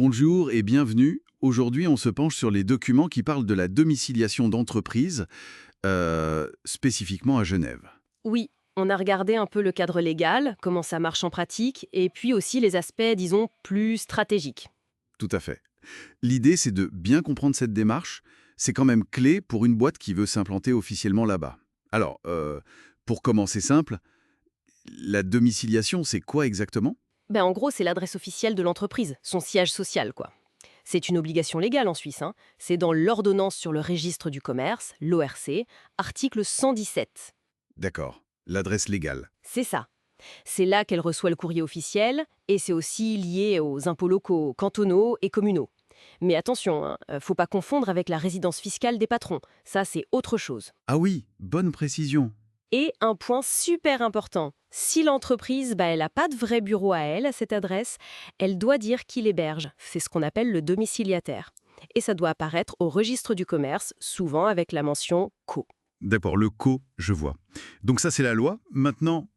Bonjour et bienvenue. Aujourd'hui, on se penche sur les documents qui parlent de la domiciliation d'entreprise, spécifiquement à Genève. Oui, on a regardé un peu le cadre légal, comment ça marche en pratique, et puis aussi les aspects, disons, plus stratégiques. Tout à fait. L'idée, c'est de bien comprendre cette démarche. C'est quand même clé pour une boîte qui veut s'implanter officiellement là-bas. Alors, pour commencer simple, la domiciliation, c'est quoi exactement? En gros, c'est l'adresse officielle de l'entreprise, son siège social, quoi. C'est une obligation légale en Suisse, hein. C'est dans l'ordonnance sur le registre du commerce, l'ORC, article 117. D'accord. L'adresse légale. C'est ça. C'est là qu'elle reçoit le courrier officiel, et c'est aussi lié aux impôts locaux, cantonaux et communaux. Mais attention, hein, faut pas confondre avec la résidence fiscale des patrons. Ça, c'est autre chose. Ah oui, bonne précision. Et un point super important, si l'entreprise, elle n'a pas de vrai bureau à elle, à cette adresse, elle doit dire qui l'héberge. C'est ce qu'on appelle le domiciliataire. Et ça doit apparaître au registre du commerce, souvent avec la mention co. D'accord, le co, je vois. Donc ça, c'est la loi. Maintenant,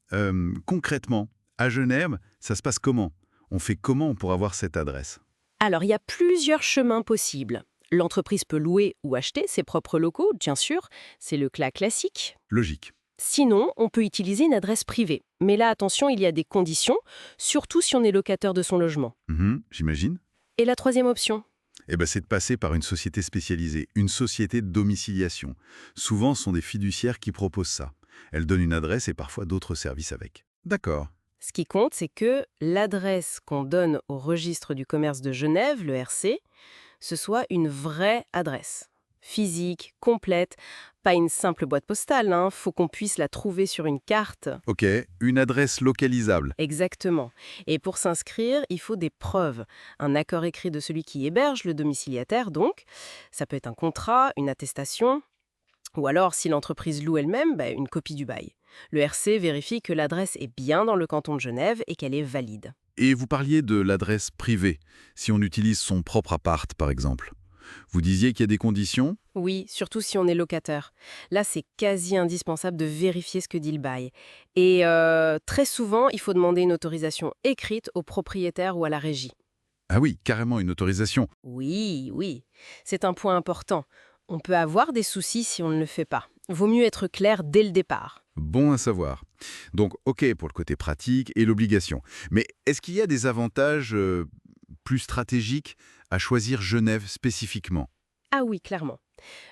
concrètement, à Genève, ça se passe comment? On fait comment pour avoir cette adresse? Alors, il y a plusieurs chemins possibles. L'entreprise peut louer ou acheter ses propres locaux, bien sûr, c'est le cas classique. Logique. Sinon, on peut utiliser une adresse privée. Mais là, attention, il y a des conditions, surtout si on est locataire de son logement. Mhm, j'imagine. Et la troisième option? Eh ben, c'est de passer par une société spécialisée, une société de domiciliation. Souvent, ce sont des fiduciaires qui proposent ça. Elles donnent une adresse et parfois d'autres services avec. D'accord. Ce qui compte, c'est que l'adresse qu'on donne au registre du commerce de Genève, le RC, ce soit une vraie adresse. Physique, complète, pas une simple boîte postale, hein. Faut qu'on puisse la trouver sur une carte. Ok, une adresse localisable. Exactement. Et pour s'inscrire, il faut des preuves. Un accord écrit de celui qui héberge le domiciliataire, donc. Ça peut être un contrat, une attestation, ou alors, si l'entreprise loue elle-même, une copie du bail. Le RC vérifie que l'adresse est bien dans le canton de Genève et qu'elle est valide. Et vous parliez de l'adresse privée, si on utilise son propre appart, par exemple. Vous disiez qu'il y a des conditions? Oui, surtout si on est locataire. Là, c'est quasi indispensable de vérifier ce que dit le bail. Et très souvent, il faut demander une autorisation écrite au propriétaire ou à la régie. Ah oui, carrément une autorisation. Oui, oui, c'est un point important. On peut avoir des soucis si on ne le fait pas. Vaut mieux être clair dès le départ. Bon à savoir. Donc, ok pour le côté pratique et l'obligation. Mais est-ce qu'il y a des avantages plus stratégiques à choisir Genève spécifiquement? Ah oui, clairement.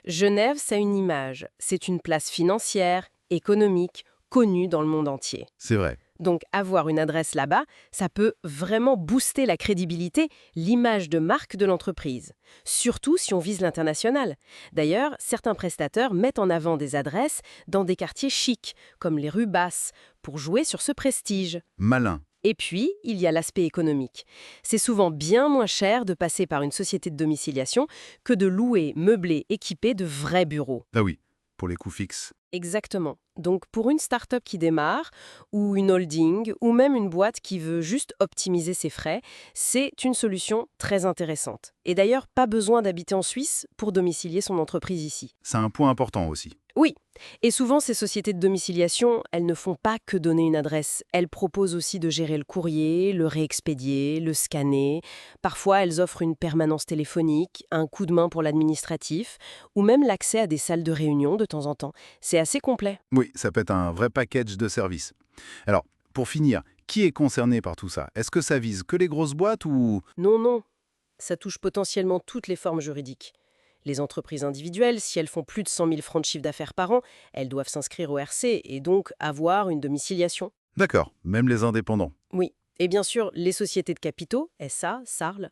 Genève, ça a une image. C'est une place financière, économique, connue dans le monde entier. C'est vrai. Donc avoir une adresse là-bas, ça peut vraiment booster la crédibilité, l'image de marque de l'entreprise. Surtout si on vise l'international. D'ailleurs, certains prestataires mettent en avant des adresses dans des quartiers chics, comme les rues basses, pour jouer sur ce prestige. Malin. Et puis, il y a l'aspect économique. C'est souvent bien moins cher de passer par une société de domiciliation que de louer, meubler, équiper de vrais bureaux. Ah oui, pour les coûts fixes. Exactement. Donc pour une start-up qui démarre, ou une holding, ou même une boîte qui veut juste optimiser ses frais, c'est une solution très intéressante. Et d'ailleurs, pas besoin d'habiter en Suisse pour domicilier son entreprise ici. C'est un point important aussi. Oui, et souvent ces sociétés de domiciliation, elles ne font pas que donner une adresse. Elles proposent aussi de gérer le courrier, le réexpédier, le scanner. Parfois, elles offrent une permanence téléphonique, un coup de main pour l'administratif, ou même l'accès à des salles de réunion de temps en temps. C'est assez complet. Oui, ça peut être un vrai package de services. Alors, pour finir, qui est concerné par tout ça? Est-ce que ça vise que les grosses boîtes ou... Non, non, ça touche potentiellement toutes les formes juridiques. Les entreprises individuelles, si elles font plus de 100 000 francs de chiffre d'affaires par an, elles doivent s'inscrire au RC et donc avoir une domiciliation. D'accord, même les indépendants. Oui, et bien sûr, les sociétés de capitaux, SA, SARL,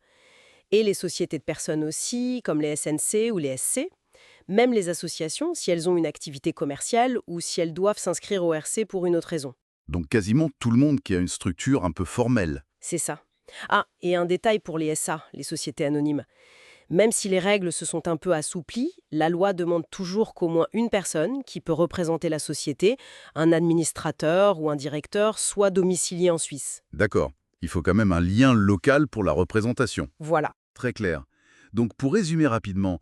et les sociétés de personnes aussi, comme les SNC ou les SC, même les associations, si elles ont une activité commerciale ou si elles doivent s'inscrire au RC pour une autre raison. Donc quasiment tout le monde qui a une structure un peu formelle. C'est ça. Ah, et un détail pour les SA, les sociétés anonymes. Même si les règles se sont un peu assouplies, la loi demande toujours qu'au moins une personne qui peut représenter la société, un administrateur ou un directeur, soit domicilié en Suisse. D'accord, il faut quand même un lien local pour la représentation. Voilà. Très clair. Donc pour résumer rapidement,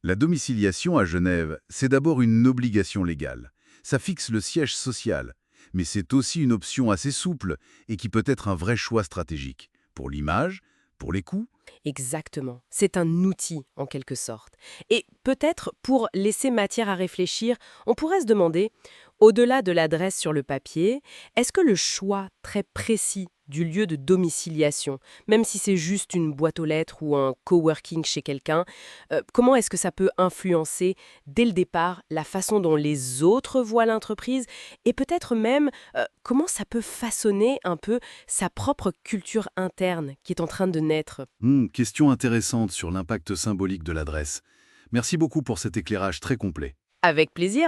la domiciliation à Genève, c'est d'abord une obligation légale. Ça fixe le siège social, mais c'est aussi une option assez souple et qui peut être un vrai choix stratégique, pour l'image, Pour les coûts? Exactement. C'est un outil, en quelque sorte. Et peut-être, pour laisser matière à réfléchir, on pourrait se demander, au-delà de l'adresse sur le papier, est-ce que le choix très précis du lieu de domiciliation, même si c'est juste une boîte aux lettres ou un coworking chez quelqu'un, comment est-ce que ça peut influencer, dès le départ, la façon dont les autres voient l'entreprise et peut-être même comment ça peut façonner un peu sa propre culture interne qui est en train de naître? Question intéressante sur l'impact symbolique de l'adresse. Merci beaucoup pour cet éclairage très complet. Avec plaisir.